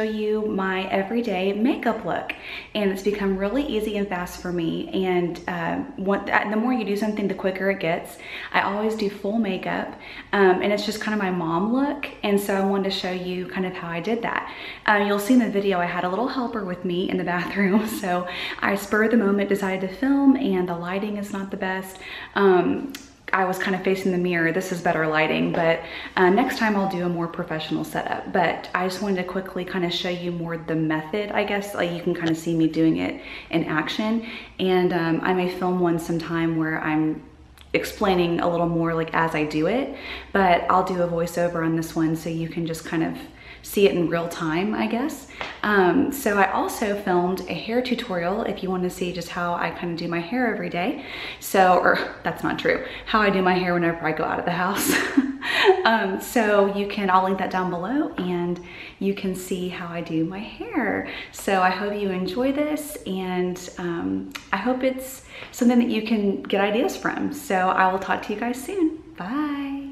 you my everyday makeup look, and it's become really easy and fast for me. And the more you do something, the quicker it gets. I always do full makeup, and it's just kind of my mom look, and so I wanted to show you kind of how I did that. You'll see in the video I had a little helper with me in the bathroom, so I spurred the moment decided to film, and the lighting is not the best. I was kind of facing the mirror. This is better lighting, but next time I'll do a more professional setup. But I just wanted to quickly kind of show you more the method, I guess. Like, you can kind of see me doing it in action. And I may film one sometime where I'm explaining a little more like as I do it, but I'll do a voiceover on this one so you can just kind of see it in real time, I guess. So I also filmed a hair tutorial if you want to see just how I kind of do my hair every day. So, or that's not true, how I do my hair whenever I go out of the house. So I'll link that down below, and you can see how I do my hair. So I hope you enjoy this, and I hope it's something that you can get ideas from. So I will talk to you guys soon. Bye.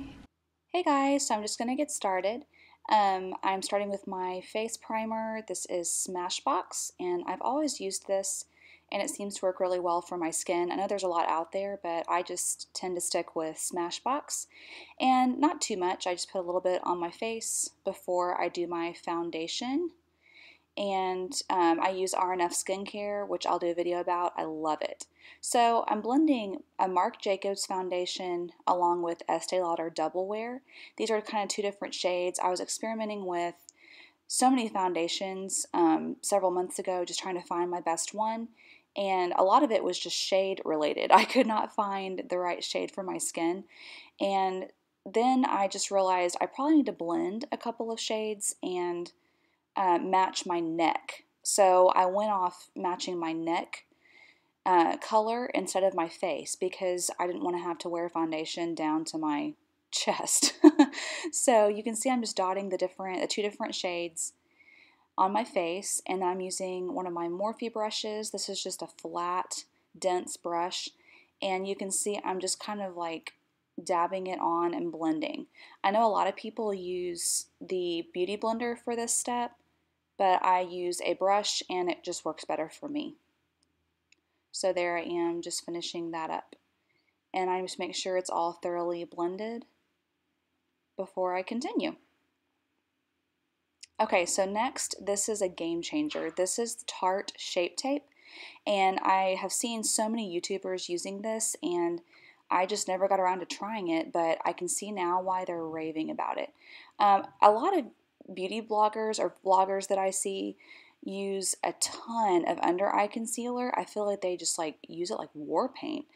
Hey guys, so I'm just gonna get started. I'm starting with my face primer. This is Smashbox, and I've always used this, and it seems to work really well for my skin. I know there's a lot out there, but I just tend to stick with Smashbox, and not too much. I just put a little bit on my face before I do my foundation. And I use RNF skincare, which I'll do a video about. I love it. So I'm blending a Marc Jacobs foundation along with Estee Lauder DoubleWear. These are kind of two different shades. I was experimenting with so many foundations several months ago, just trying to find my best one. And a lot of it was just shade related. I could not find the right shade for my skin. And then I just realized I probably need to blend a couple of shades and match my neck. So I went off matching my neck color instead of my face, because I didn't want to have to wear foundation down to my chest. So you can see I'm just dotting the two different shades on my face, and then I'm using one of my Morphe brushes. This is just a flat, dense brush, and you can see I'm just kind of like dabbing it on and blending. I know a lot of people use the beauty blender for this step, but I use a brush and it just works better for me. So there I am, just finishing that up. And I just make sure it's all thoroughly blended before I continue. Okay, so next, this is a game changer. This is the Tarte Shape Tape, and I have seen so many YouTubers using this, and I just never got around to trying it, but I can see now why they're raving about it. A lot of beauty bloggers or vloggers that I see use a ton of under eye concealer. I feel like they just like use it like war paint.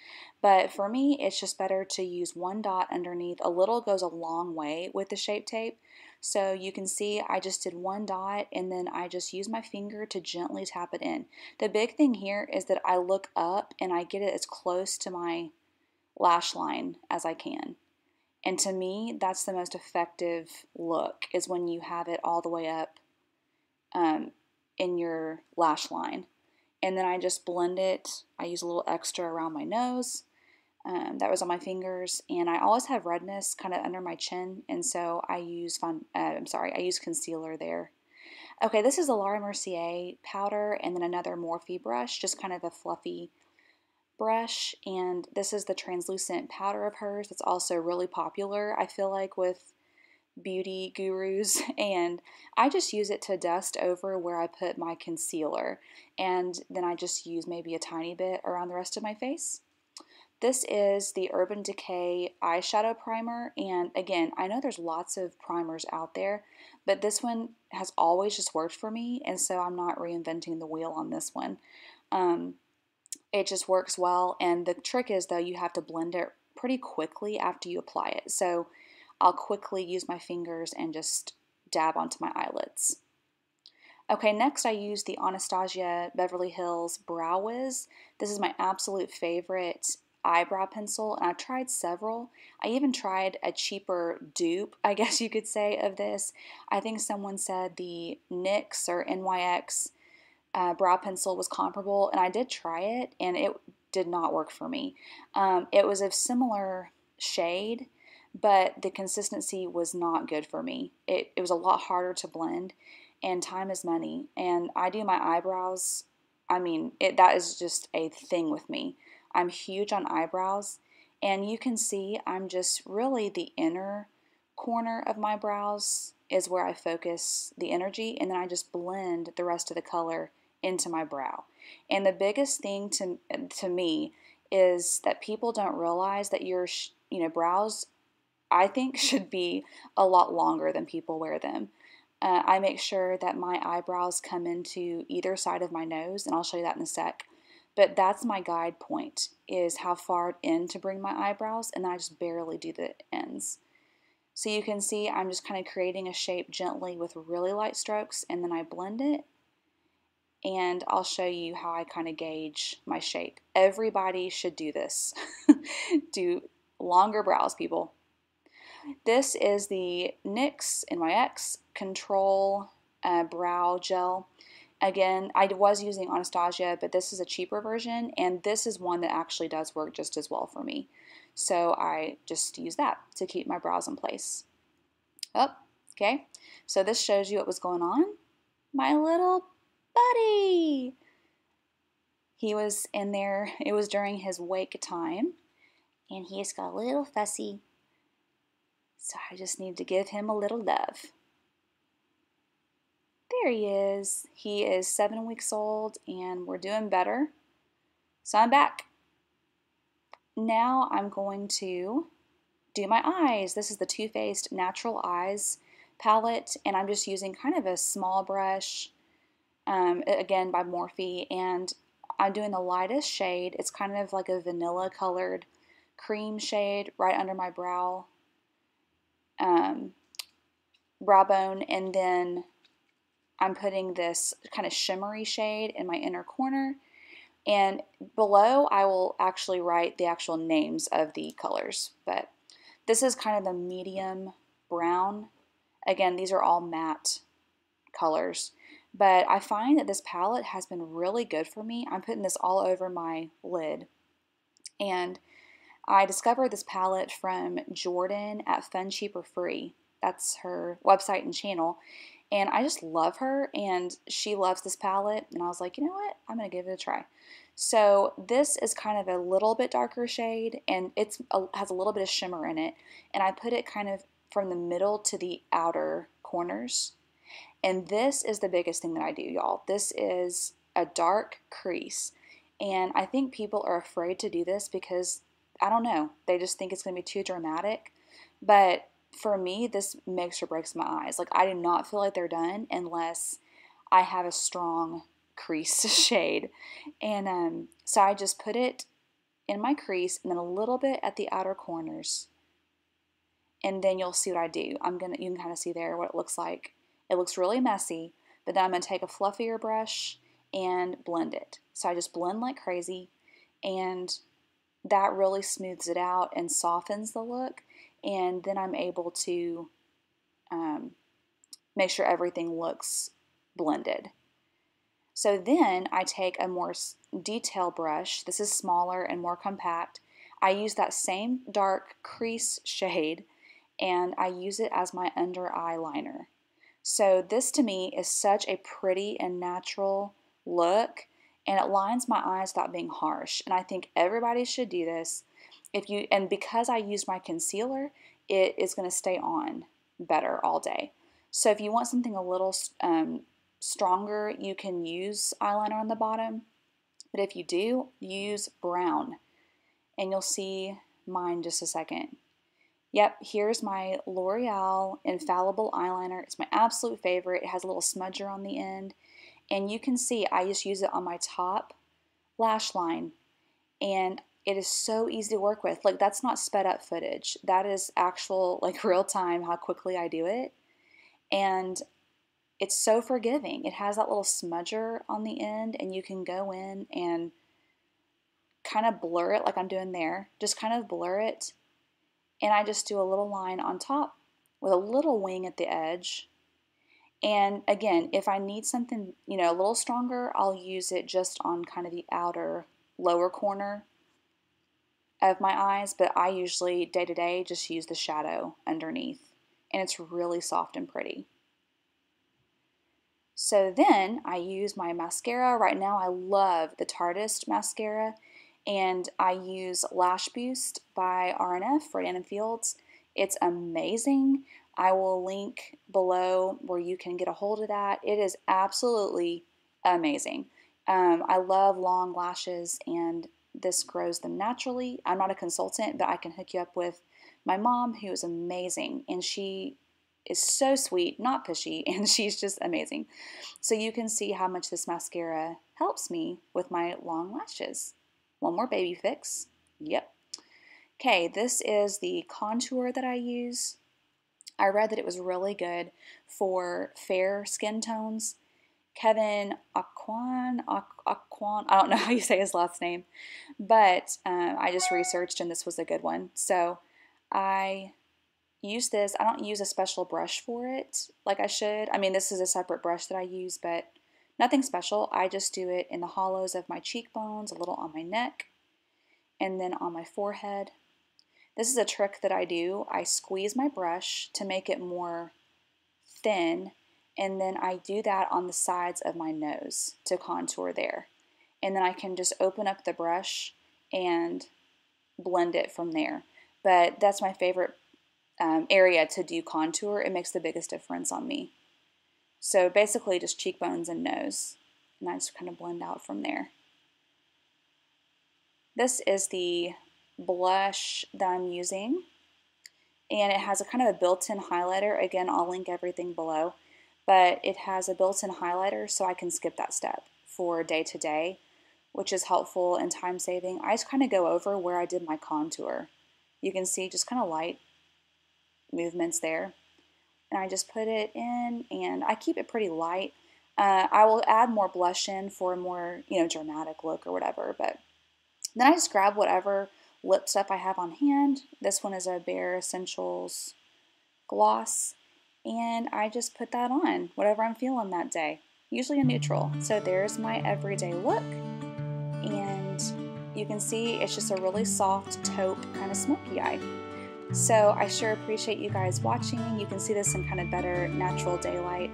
But for me, it's just better to use one dot underneath. A little goes a long way with the Shape Tape. So you can see I just did one dot, and then I just use my finger to gently tap it in. The big thing here is that I look up and I get it as close to my lash line as I can. And to me, that's the most effective look, is when you have it all the way up in your lash line. And then I just blend it. I use a little extra around my nose. That was on my fingers. And I always have redness kind of under my chin, and so I use I use concealer there. Okay, this is a Laura Mercier powder, and then another Morphe brush, just kind of a fluffy brush, and this is the translucent powder of hers that's also really popular, I feel like, with beauty gurus, and I just use it to dust over where I put my concealer, and then I just use maybe a tiny bit around the rest of my face. This is the Urban Decay eyeshadow primer, and again, I know there's lots of primers out there, but this one has always just worked for me, and so I'm not reinventing the wheel on this one. It just works well, and the trick is, though, you have to blend it pretty quickly after you apply it. So I'll quickly use my fingers and just dab onto my eyelids. Okay, next I use the Anastasia Beverly Hills Brow Whiz. This is my absolute favorite eyebrow pencil, and I've tried several. I even tried a cheaper dupe, I guess you could say, of this. I think someone said the NYX or NYX brow pencil was comparable, and I did try it, and it did not work for me. It was a similar shade, but the consistency was not good for me. It was a lot harder to blend, and time is money. And I do my eyebrows. I mean, that is just a thing with me. I'm huge on eyebrows, and you can see I'm just really the inner corner of my brows is where I focus the energy, and then I just blend the rest of the color into my brow. And the biggest thing to me is that people don't realize that your brows, I think, should be a lot longer than people wear them. I make sure that my eyebrows come into either side of my nose, and I'll show you that in a sec. But that's my guide point, is how far in to bring my eyebrows, and then I just barely do the ends. So you can see I'm just kind of creating a shape gently with really light strokes, and then I blend it, and I'll show you how I kind of gauge my shape. Everybody should do this. Do longer brows, people. This is the NYX Control Brow Gel. Again, I was using Anastasia, but this is a cheaper version, and this is one that actually does work just as well for me. So I just use that to keep my brows in place. Oh, okay. So this shows you what was going on. My little buddy. He was in there. It was during his wake time, and he's got a little fussy. So I just need to give him a little love. There he is. He is 7 weeks old, and we're doing better. So I'm back. Now I'm going to do my eyes. This is the Too Faced Natural Eyes palette, and I'm just using kind of a small brush, again by Morphe, and I'm doing the lightest shade. It's kind of like a vanilla colored cream shade right under my brow bone, and then I'm putting this kind of shimmery shade in my inner corner, and below I will actually write the actual names of the colors, but this is kind of the medium brown. Again, these are all matte colors, but I find that this palette has been really good for me. I'm putting this all over my lid, and I discovered this palette from Jordan at Fun Cheap or Free. That's her website and channel. And I just love her, and she loves this palette. And I was like, you know what? I'm going to give it a try. So this is kind of a little bit darker shade, and it has a little bit of shimmer in it. And I put it kind of from the middle to the outer corners. And this is the biggest thing that I do, y'all. This is a dark crease. And I think people are afraid to do this because, I don't know, they just think it's going to be too dramatic. But for me, this makes or breaks my eyes. Like, I do not feel like they're done unless I have a strong crease shade. And so I just put it in my crease and then a little bit at the outer corners. And then you'll see what I do. You can kind of see there what it looks like. It looks really messy, but then I'm going to take a fluffier brush and blend it. So I just blend like crazy, and that really smooths it out and softens the look. And then I'm able to make sure everything looks blended. So then I take a more detail brush. This is smaller and more compact. I use that same dark crease shade, and I use it as my under eyeliner. So this to me is such a pretty and natural look, and it lines my eyes without being harsh. And I think everybody should do this. And because I use my concealer, it is going to stay on better all day. So if you want something a little stronger, you can use eyeliner on the bottom. But if you do, use brown. And you'll see mine in just a second. Yep, here's my Loreal Infallible eyeliner. It's my absolute favorite. It has a little smudger on the end. And you can see I just use it on my top lash line. And it is so easy to work with. Like, that's not sped up footage. That is actual, like, real time how quickly I do it. And it's so forgiving. It has that little smudger on the end, and you can go in and kind of blur it like I'm doing there. Just kind of blur it. And I just do a little line on top with a little wing at the edge. And again, if I need something, a little stronger, I'll use it just on kind of the outer lower corner of my eyes. But I usually, day to day, just use the shadow underneath. And it's really soft and pretty. So then I use my mascara. Right now I love the Tarteist mascara, and I use Lash Boost by RNF, Ferdinand Fields. It's amazing. I will link below where you can get a hold of that. It is absolutely amazing. I love long lashes, and this grows them naturally. I'm not a consultant, but I can hook you up with my mom, who is amazing, and she is so sweet, not pushy, and she's just amazing. So you can see how much this mascara helps me with my long lashes. One more baby fix. Yep. Okay, this is the contour that I use. I read that it was really good for fair skin tones. Kevyn Aucoin, I don't know how you say his last name, but I just researched and this was a good one. So I use this. I don't use a special brush for it like I should. I mean, this is a separate brush that I use, but nothing special. I just do it in the hollows of my cheekbones, a little on my neck, and then on my forehead. This is a trick that I do. I squeeze my brush to make it more thin, and then I do that on the sides of my nose to contour there. And then I can just open up the brush and blend it from there. But that's my favorite area to do contour. It makes the biggest difference on me. So basically just cheekbones and nose, and I just kind of blend out from there. This is the blush that I'm using, and it has a kind of a built-in highlighter. Again, I'll link everything below, but it has a built-in highlighter so I can skip that step for day to day, which is helpful and time saving. I just kind of go over where I did my contour. You can see just kind of light movements there, and I just put it in, and I keep it pretty light. I will add more blush in for a more, dramatic look or whatever, but then I just grab whatever lip stuff I have on hand. This one is a Bare Essentials gloss, and I just put that on, whatever I'm feeling that day, usually a neutral. So there's my everyday look, and you can see it's just a really soft taupe kind of smoky eye. So I sure appreciate you guys watching. You can see this in kind of better natural daylight.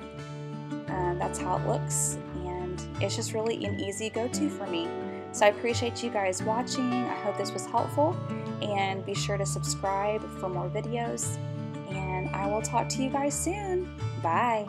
That's how it looks, and it's just really an easy go-to for me. So I appreciate you guys watching. I hope this was helpful, and be sure to subscribe for more videos, and I will talk to you guys soon. Bye.